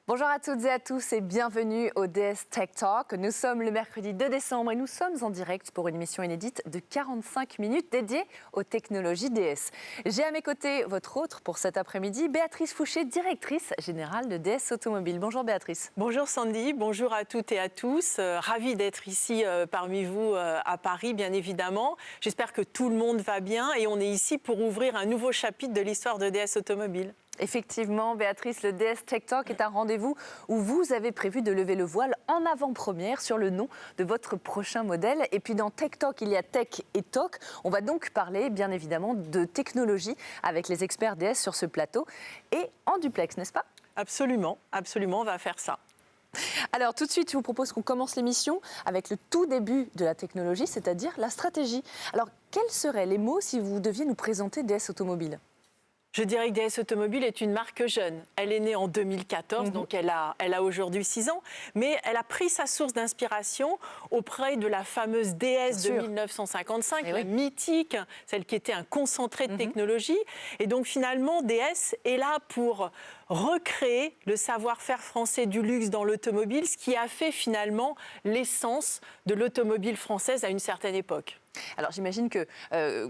Bonjour à toutes et à tous et bienvenue au DS Tech Talk. Nous sommes le mercredi 2 décembre et nous sommes en direct pour une émission inédite de 45 minutes dédiée aux technologies DS. J'ai à mes côtés votre hôte pour cet après-midi, Béatrice Fouché, directrice générale de DS Automobile. Bonjour Béatrice. Bonjour Sandy, bonjour à toutes et à tous. Ravie d'être ici parmi vous à Paris, bien évidemment. J'espère que tout le monde va bien et on est ici pour ouvrir un nouveau chapitre de l'histoire de DS Automobile. Effectivement, Béatrice, le DS Tech Talk est un rendez-vous où vous avez prévu de lever le voile en avant-première sur le nom de votre prochain modèle. Et puis dans Tech Talk, il y a Tech et Talk. On va donc parler, bien évidemment, de technologie avec les experts DS sur ce plateau et en duplex, n'est-ce pas ? Absolument, absolument, on va faire ça. Alors tout de suite, je vous propose qu'on commence l'émission avec le tout début de la technologie, c'est-à-dire la stratégie. Alors quels seraient les mots si vous deviez nous présenter DS Automobile ? Je dirais que DS Automobile est une marque jeune. Elle est née en 2014, donc elle a aujourd'hui 6 ans, mais elle a pris sa source d'inspiration auprès de la fameuse DS de 1955, la mythique, celle qui était un concentré de technologie. Et donc finalement, DS est là pour recréer le savoir-faire français du luxe dans l'automobile, ce qui a fait finalement l'essence de l'automobile française à une certaine époque. Alors j'imagine que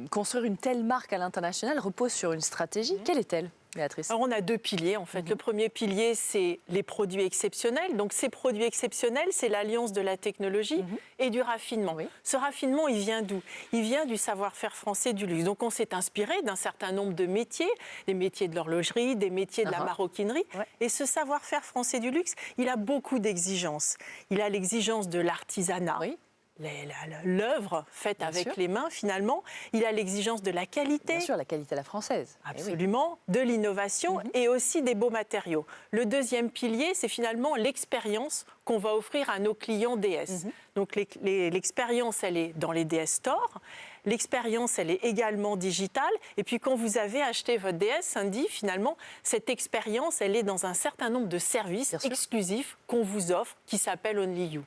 construire une telle marque à l'international repose sur une stratégie. Quelle est-elle, Béatrice ? Alors on a 2 piliers en fait. Le premier pilier, c'est les produits exceptionnels. Donc ces produits exceptionnels, c'est l'alliance de la technologie et du raffinement. Ce raffinement, il vient d'où ? Il vient du savoir-faire français du luxe. Donc on s'est inspiré d'un certain nombre de métiers, des métiers de l'horlogerie, des métiers de la maroquinerie. Et ce savoir-faire français du luxe, il a beaucoup d'exigences. Il a l'exigence de l'artisanat. L'œuvre faite avec les mains, finalement, il a l'exigence de la qualité. Bien sûr, la qualité à la française. Absolument, de l'innovation et aussi des beaux matériaux. Le deuxième pilier, c'est finalement l'expérience qu'on va offrir à nos clients DS. Donc l'expérience, elle est dans les DS Stores. L'expérience, elle est également digitale. Et puis quand vous avez acheté votre DS, Sandy, finalement, cette expérience, elle est dans un certain nombre de services exclusifs qu'on vous offre, qui s'appellent Only You.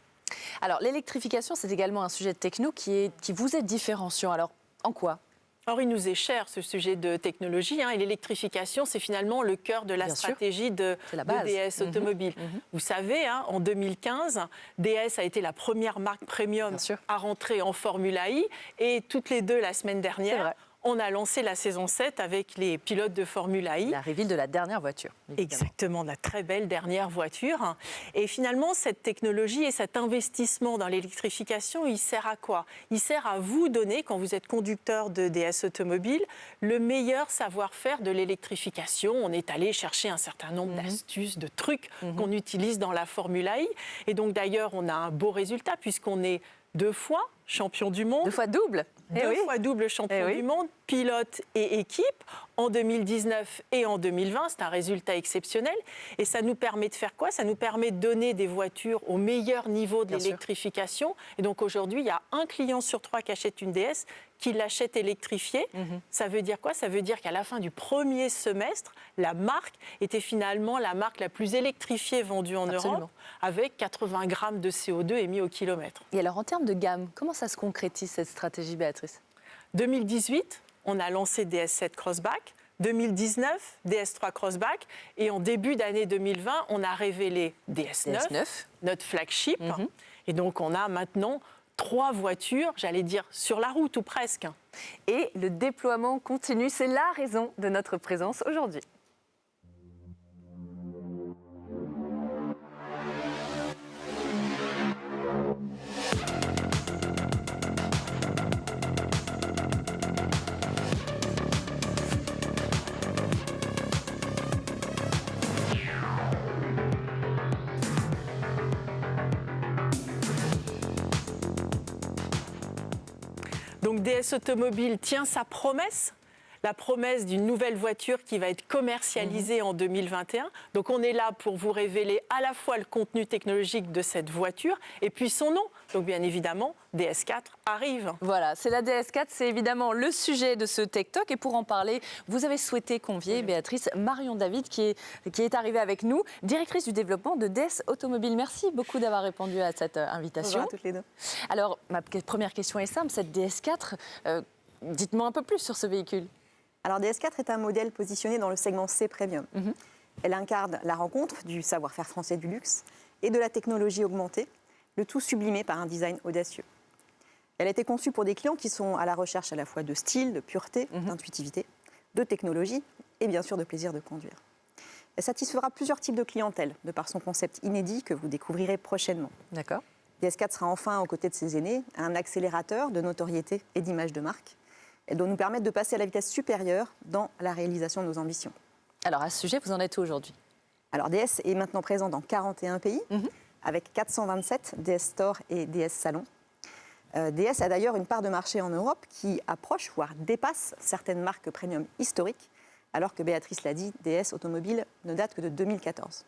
Alors, l'électrification, c'est également un sujet de techno qui vous est différenciant. Alors, en quoi ? Alors, il nous est cher, ce sujet de technologie. Et l'électrification, c'est finalement le cœur de la stratégie de DS Automobile. Vous savez, en 2015, DS a été la première marque premium à rentrer en Formula I. Et toutes les deux, la semaine dernière, on a lancé la saison 7 avec les pilotes de Formula I. La reveal de la dernière voiture. Exactement, la très belle dernière voiture. Et finalement, cette technologie et cet investissement dans l'électrification, il sert à quoi ? Il sert à vous donner, quand vous êtes conducteur de DS Automobile, le meilleur savoir-faire de l'électrification. On est allé chercher un certain nombre d'astuces, de trucs qu'on utilise dans la Formula I. Et donc d'ailleurs, on a un beau résultat puisqu'on est 2 fois champion du monde. 2 fois double. 2 fois double champion du monde, pilote et équipe, en 2019 et en 2020. C'est un résultat exceptionnel. Et ça nous permet de faire quoi ? Ça nous permet de donner des voitures au meilleur niveau de l'électrification. Et donc aujourd'hui, il y a 1 client sur 3 qui achète une DS qui l'achète électrifiée. Ça veut dire quoi ? Ça veut dire qu'à la fin du premier semestre, la marque était finalement la marque la plus électrifiée vendue en Europe, avec 80 grammes de CO2 émis au kilomètre. Et alors, en termes de gamme, comment ça se concrétise, cette stratégie, Béatrice ? 2018, on a lancé DS7 Crossback. 2019, DS3 Crossback. Et en début d'année 2020, on a révélé DS9, notre flagship. Et donc, on a maintenant 3 voitures, j'allais dire, sur la route ou presque. Et le déploiement continue, c'est la raison de notre présence aujourd'hui. Donc DS Automobile tient sa promesse, la promesse d'une nouvelle voiture qui va être commercialisée en 2021. Donc on est là pour vous révéler à la fois le contenu technologique de cette voiture et puis son nom. Donc bien évidemment, DS4 arrive. Voilà, c'est la DS4, c'est évidemment le sujet de ce Tech Talk. Et pour en parler, vous avez souhaité convier, Béatrice, Marion David, qui est arrivée avec nous, directrice du développement de DS Automobile. Merci beaucoup d'avoir répondu à cette invitation. Bonjour à toutes les deux. Alors, ma première question est simple, cette DS4, dites-moi un peu plus sur ce véhicule. Alors DS4 est un modèle positionné dans le segment C Premium. Elle incarne la rencontre du savoir-faire français du luxe et de la technologie augmentée, le tout sublimé par un design audacieux. Elle a été conçue pour des clients qui sont à la recherche à la fois de style, de pureté, d'intuitivité, de technologie et bien sûr de plaisir de conduire. Elle satisfera plusieurs types de clientèle de par son concept inédit que vous découvrirez prochainement. D'accord. DS4 sera enfin, aux côtés de ses aînés, un accélérateur de notoriété et d'image de marque. Elle doit nous permettre de passer à la vitesse supérieure dans la réalisation de nos ambitions. Alors à ce sujet, vous en êtes où aujourd'hui? Alors DS est maintenant présent dans 41 pays, avec 427 DS Store et DS Salon. DS a d'ailleurs une part de marché en Europe qui approche, voire dépasse certaines marques premium historiques, alors que Béatrice l'a dit, DS Automobile ne date que de 2014.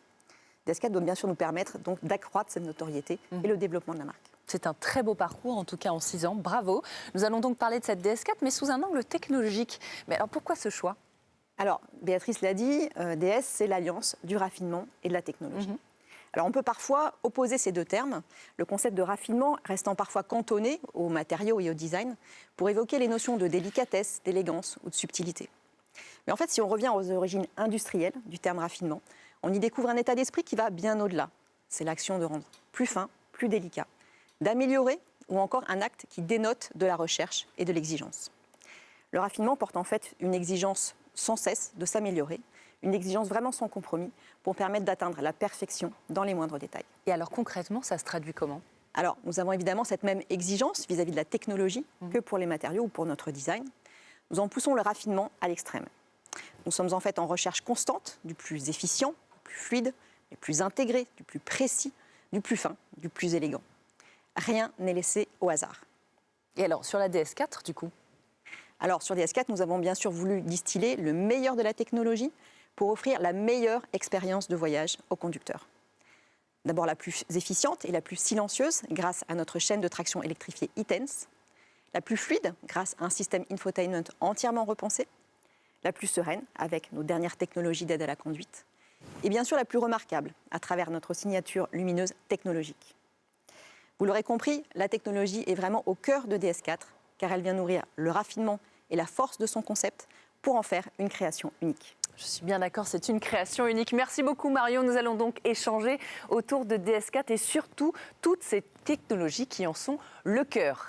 DS4 doit bien sûr nous permettre donc d'accroître cette notoriété et le développement de la marque. C'est un très beau parcours, en tout cas en 6 ans. Bravo. Nous allons donc parler de cette DS4, mais sous un angle technologique. Mais alors pourquoi ce choix? Alors, Béatrice l'a dit, DS, c'est l'alliance du raffinement et de la technologie. Alors, on peut parfois opposer ces deux termes, le concept de raffinement restant parfois cantonné aux matériaux et au design, pour évoquer les notions de délicatesse, d'élégance ou de subtilité. Mais en fait, si on revient aux origines industrielles du terme raffinement, on y découvre un état d'esprit qui va bien au-delà. C'est l'action de rendre plus fin, plus délicat, d'améliorer ou encore un acte qui dénote de la recherche et de l'exigence. Le raffinement porte en fait une exigence sans cesse de s'améliorer, une exigence vraiment sans compromis pour permettre d'atteindre la perfection dans les moindres détails. Et alors concrètement, ça se traduit comment? Alors, nous avons évidemment cette même exigence vis-à-vis de la technologie que pour les matériaux ou pour notre design. Nous en poussons le raffinement à l'extrême. Nous sommes en fait en recherche constante du plus efficient, du plus fluide, du plus intégré, du plus précis, du plus fin, du plus élégant. Rien n'est laissé au hasard. Et alors, sur la DS4, du coup? Alors, sur DS4, nous avons bien sûr voulu distiller le meilleur de la technologie pour offrir la meilleure expérience de voyage aux conducteurs. D'abord la plus efficiente et la plus silencieuse grâce à notre chaîne de traction électrifiée e-Tense, la plus fluide grâce à un système infotainment entièrement repensé, la plus sereine avec nos dernières technologies d'aide à la conduite, et bien sûr la plus remarquable à travers notre signature lumineuse technologique. Vous l'aurez compris, la technologie est vraiment au cœur de DS4, car elle vient nourrir le raffinement et la force de son concept pour en faire une création unique. Je suis bien d'accord, c'est une création unique. Merci beaucoup Marion. Nous allons donc échanger autour de DS4 et surtout toutes ces technologies qui en sont le cœur.